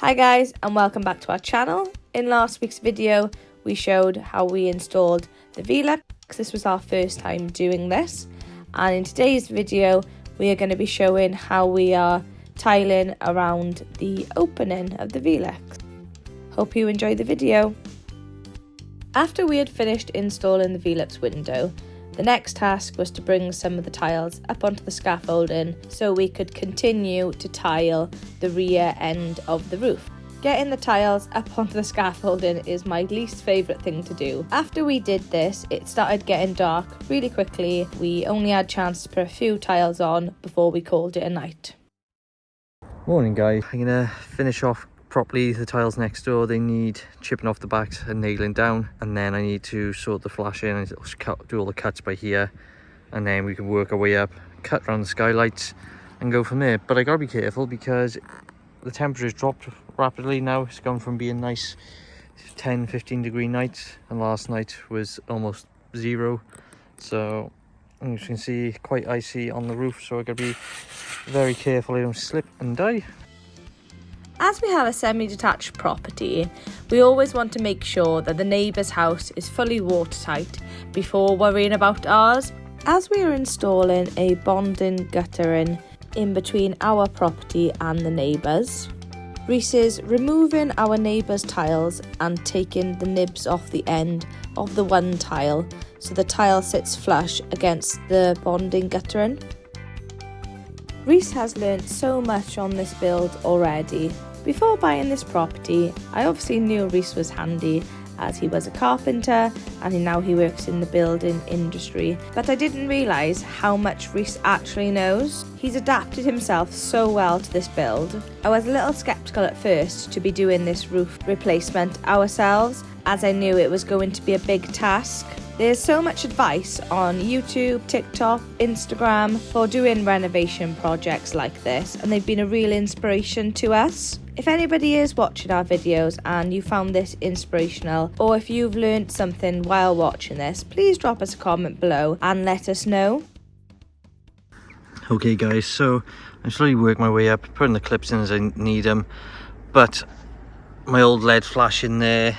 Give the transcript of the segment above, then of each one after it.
Hi guys, and welcome back to our channel. In last week's video we showed how we installed the Velux. This was our first time doing this, and in today's video we are going to be showing how we are tiling around the opening of the Velux. Hope you enjoy the video. After we had finished installing the Velux window, the next task was to bring some of the tiles up onto the scaffolding so we could continue to tile the rear end of the roof. Getting the tiles up onto the scaffolding is my least favourite thing to do. After we did this, it started getting dark really quickly. We only had a chance to put a few tiles on before we called it a night. Morning guys, I'm gonna finish off properly the tiles next door. They need chipping off the backs and nailing down, and then I need to sort the flashing and do all the cuts by here, and then we can work our way up, cut around the skylights and go from there. But I gotta be careful because the temperature's dropped rapidly now. It's gone from being nice 10-15 degree nights, and last night was almost 0, so as you can see, quite icy on the roof, so I gotta be very careful I don't slip and die. As we have a semi-detached property, we always want to make sure that the neighbour's house is fully watertight before worrying about ours. As we are installing a bonding guttering in between our property and the neighbours, Rhys is removing our neighbour's tiles and taking the nibs off the end of the one tile so the tile sits flush against the bonding guttering. Rhys has learnt so much on this build already. Before buying this property, I obviously knew Rhys was handy as he was a carpenter and now he works in the building industry, but I didn't realise how much Rhys actually knows. He's adapted himself so well to this build. I was a little sceptical at first to be doing this roof replacement ourselves, as I knew it was going to be a big task. There's so much advice on YouTube, TikTok, Instagram for doing renovation projects like this, and they've been a real inspiration to us. If anybody is watching our videos and you found this inspirational, or if you've learned something while watching this, please drop us a comment below and let us know. Okay guys, so I'm slowly working my way up, putting the clips in as I need them, but my old LED flash in there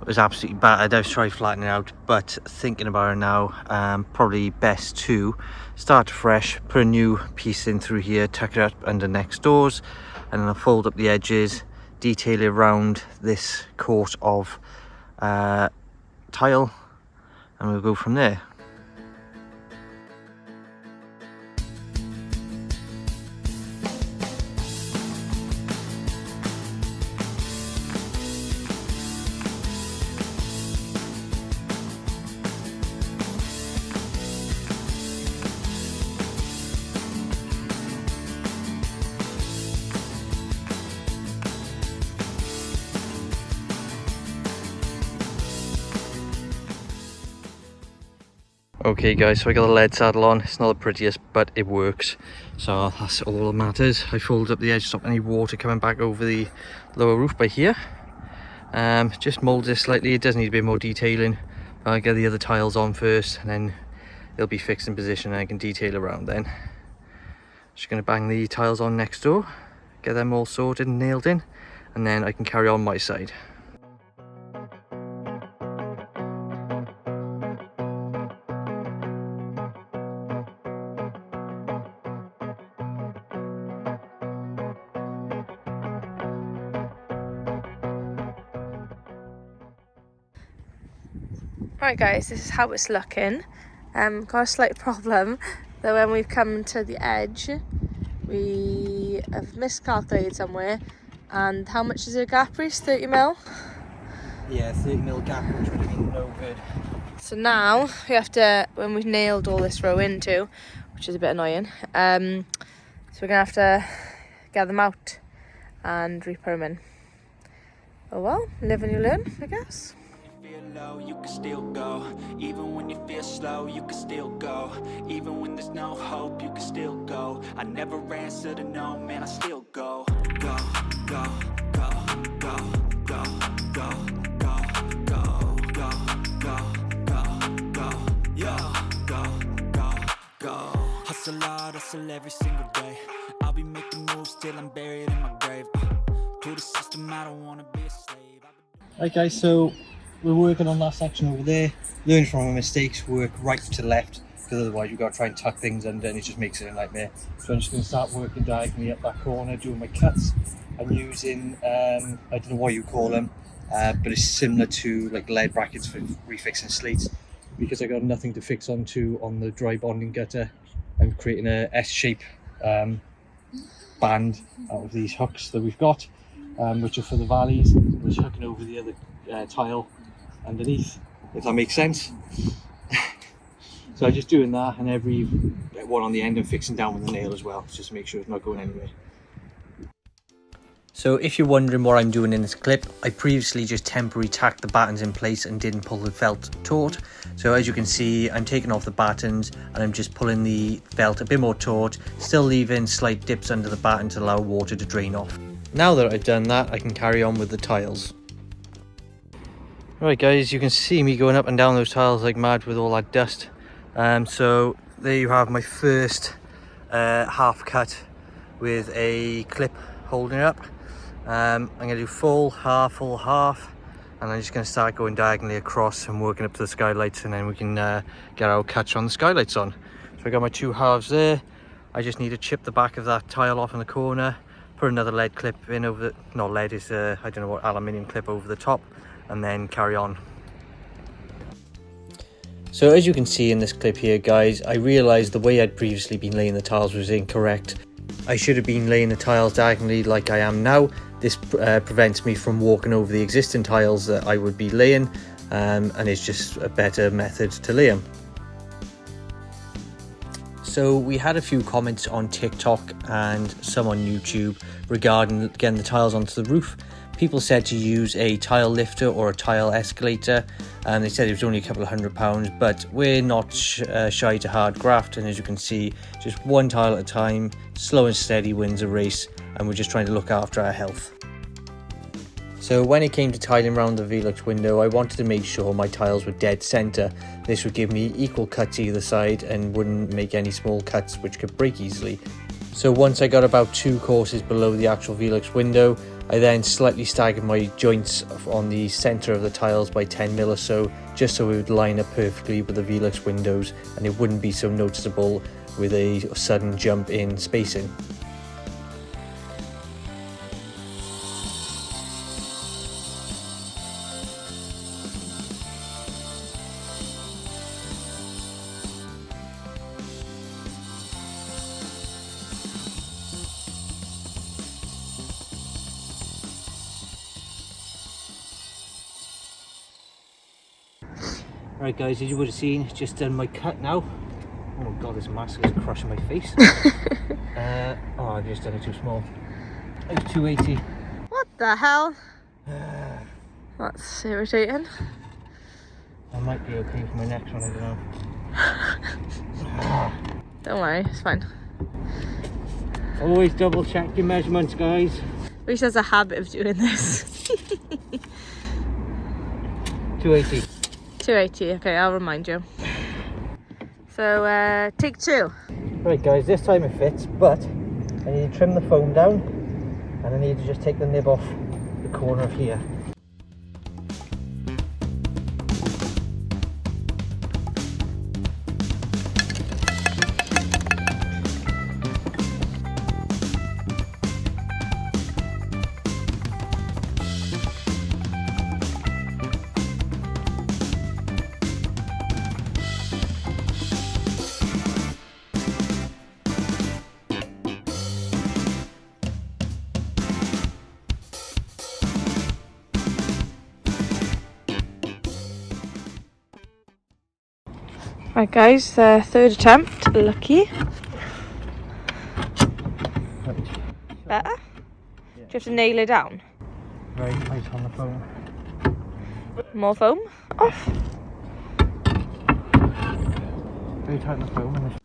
was absolutely battered. I've tried flattening it out, but thinking about it now, probably best to start fresh, put a new piece in through here, tuck it up under next doors, and then I'll fold up the edges, detail it around this coat of tile, and we'll go from there. Okay guys, so I got the LED saddle on. It's not the prettiest, but it works, so that's all that matters. I folded up the edge to stop any water coming back over the lower roof by here. Just molded it slightly. It does need a bit more detailing. I'll get the other tiles on first, and then they'll be fixed in position and I can detail around then. Just going to bang the tiles on next door, get them all sorted and nailed in, and then I can carry on my side. Right guys, this is how it's looking. Got a slight problem that when we've come to the edge, we have miscalculated somewhere. And how much is a gap, Rhys? 30 mil? Yeah, 30 mil gap, which would have been no good. So now we have to, when we've nailed all this row into, which is a bit annoying, so we're gonna have to get them out and re-put them in. Oh well, live and you learn, I guess. Low, you can still go. Even when you feel slow, you can still go. Even when there's no hope, you can still go. I never answer to no, man, I still go. Go, go, go, go, go, go, go, go, go, go, go, go, yeah, go, go, go. Hustle hard, hustle every single day. I'll be making moves till I'm buried in my grave. To the system, I don't wanna be a slave. Right guys, so we're working on that section over there. Learn from our mistakes, work right to left, because otherwise you've got to try and tuck things under and it just makes it a nightmare. So I'm just going to start working diagonally up that corner, doing my cuts. I'm using, I don't know what you call them, but it's similar to like lead brackets for refixing slates. Because I got nothing to fix onto on the dry bonding gutter, I'm creating a S-shape band out of these hooks that we've got, which are for the valleys, which are hooking over the other tile underneath, if that makes sense. So I'm just doing that, and every one on the end I'm fixing down with a nail as well, just to make sure it's not going anywhere. So if you're wondering what I'm doing in this clip, I previously just temporarily tacked the battens in place and didn't pull the felt taut. So as you can see, I'm taking off the battens and I'm just pulling the felt a bit more taut, still leaving slight dips under the batten to allow water to drain off. Now that I've done that, I can carry on with the tiles. Right guys, you can see me going up and down those tiles like mad with all that dust. So there you have my first half cut with a clip holding it up. I'm going to do full, half, and I'm just going to start going diagonally across and working up to the skylights, and then we can get our cuts on the skylights on. So I got my two halves there. I just need to chip the back of that tile off in the corner, put another lead clip in over the, not lead, is I don't know what, aluminium clip over the top, and then carry on. So as you can see in this clip here guys, I realised the way I'd previously been laying the tiles was incorrect. I should have been laying the tiles diagonally like I am now. This prevents me from walking over the existing tiles that I would be laying, and it's just a better method to lay them. So we had a few comments on TikTok and some on YouTube regarding getting the tiles onto the roof. People said to use a tile lifter or a tile escalator, and they said it was only a couple of £100, but we're not shy to hard graft, and as you can see, just one tile at a time, slow and steady wins a race, and we're just trying to look after our health. So when it came to tiling around the Velux window, I wanted to make sure my tiles were dead centre. This would give me equal cuts either side and wouldn't make any small cuts which could break easily. So once I got about 2 courses below the actual Velux window, I then slightly staggered my joints on the centre of the tiles by 10mm or so, just so it would line up perfectly with the Velux windows and it wouldn't be so noticeable with a sudden jump in spacing. Right guys, as you would have seen, just done my cut now. Oh god, this mask is crushing my face. Oh, I've just done it too small. It's 280. What the hell? That's irritating. I might be okay for my next one, I don't know. Don't worry, it's fine. Always double check your measurements, guys. Rhys has a habit of doing this. 280. 280, okay, I'll remind you. So, take 2. Right guys, this time it fits, but I need to trim the foam down and I need to just take the nib off the corner of here. Right guys, third attempt, lucky. Better? Yeah. Do you have to nail it down? Very tight on the foam. More foam? Off. Very tight on the foam. And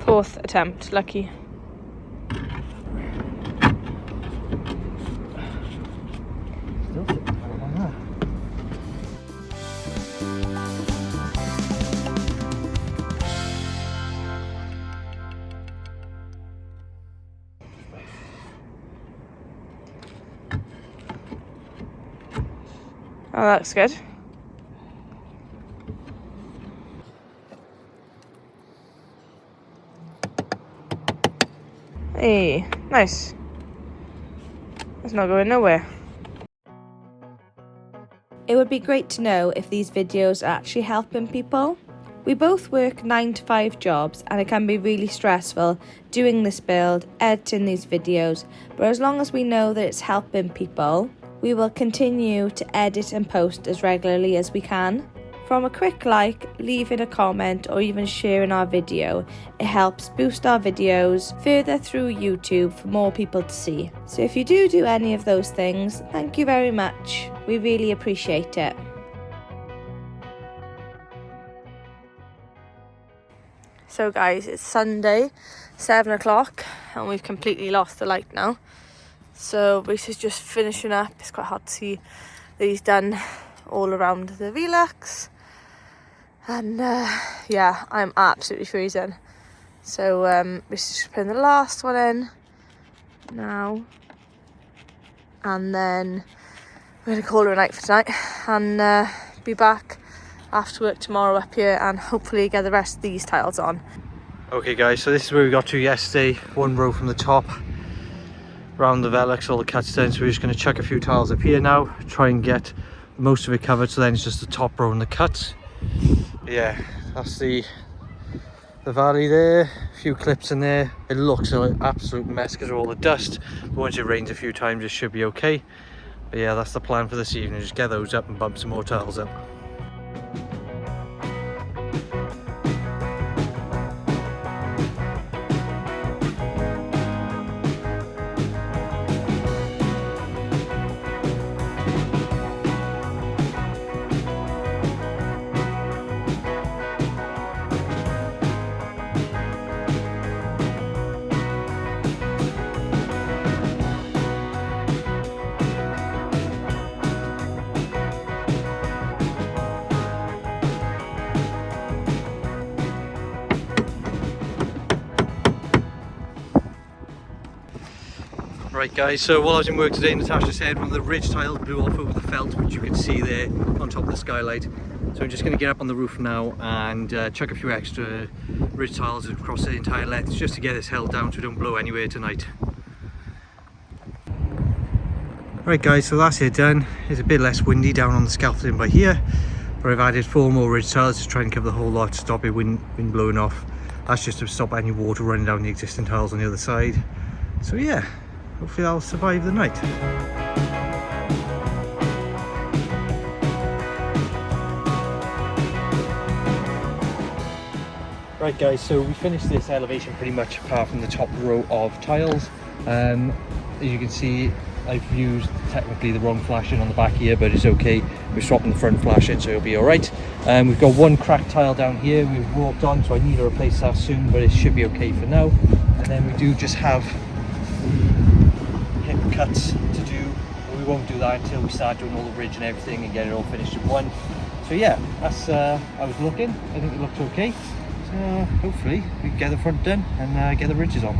4th attempt, lucky. Oh, that looks good. Hey, nice. It's not going nowhere. It would be great to know if these videos are actually helping people. We both work 9 to 5 jobs and it can be really stressful doing this build, editing these videos, but as long as we know that it's helping people, we will continue to edit and post as regularly as we can. From a quick like, leaving a comment or even sharing our video, it helps boost our videos further through YouTube for more people to see. So if you do any of those things, thank you very much. We really appreciate it. So guys, it's Sunday, 7 o'clock, and we've completely lost the light now. So Rhys is just finishing up. It's quite hard to see that he's done all around the Velux. And yeah, I'm absolutely freezing. So Rhys is just putting the last one in now. And then we're going to call it a night for tonight. And be back after work tomorrow up here and hopefully get the rest of these tiles on. Okay guys, so this is where we got to yesterday. One row from the top. Around the Velux, all the cuts done, so we're just going to chuck a few tiles up here now, try and get most of it covered, so then it's just the top row and the cuts. Yeah, that's the valley there, a few clips in there. It looks an absolute mess because of all the dust, but once it rains a few times it should be okay. But yeah, that's the plan for this evening, just get those up and bump some more tiles up. Right guys, so while I was in work today, Natasha said one of the ridge tiles blew off over the felt, which you can see there on top of the skylight. So I'm just going to get up on the roof now and chuck a few extra ridge tiles across the entire length just to get this held down so we don't blow anywhere tonight. Right guys, so that's it done. It's a bit less windy down on the scaffolding by here, but I've added 4 more ridge tiles to try and cover the whole lot to stop it wind blowing off. That's just to stop any water running down the existing tiles on the other side. So yeah, hopefully I'll survive the night. Right guys, so we finished this elevation pretty much apart from the top row of tiles. As you can see, I've used technically the wrong flashing on the back here, but it's okay. We're swapping the front flashing, so it'll be alright. We've got one cracked tile down here we've walked on, so I need to replace that soon, but it should be okay for now. And then we do just have hip cuts to do. We won't do that until we start doing all the ridge and everything and get it all finished in one. So yeah, that's I was looking. I think it looked okay. So hopefully we can get the front done and get the ridges on.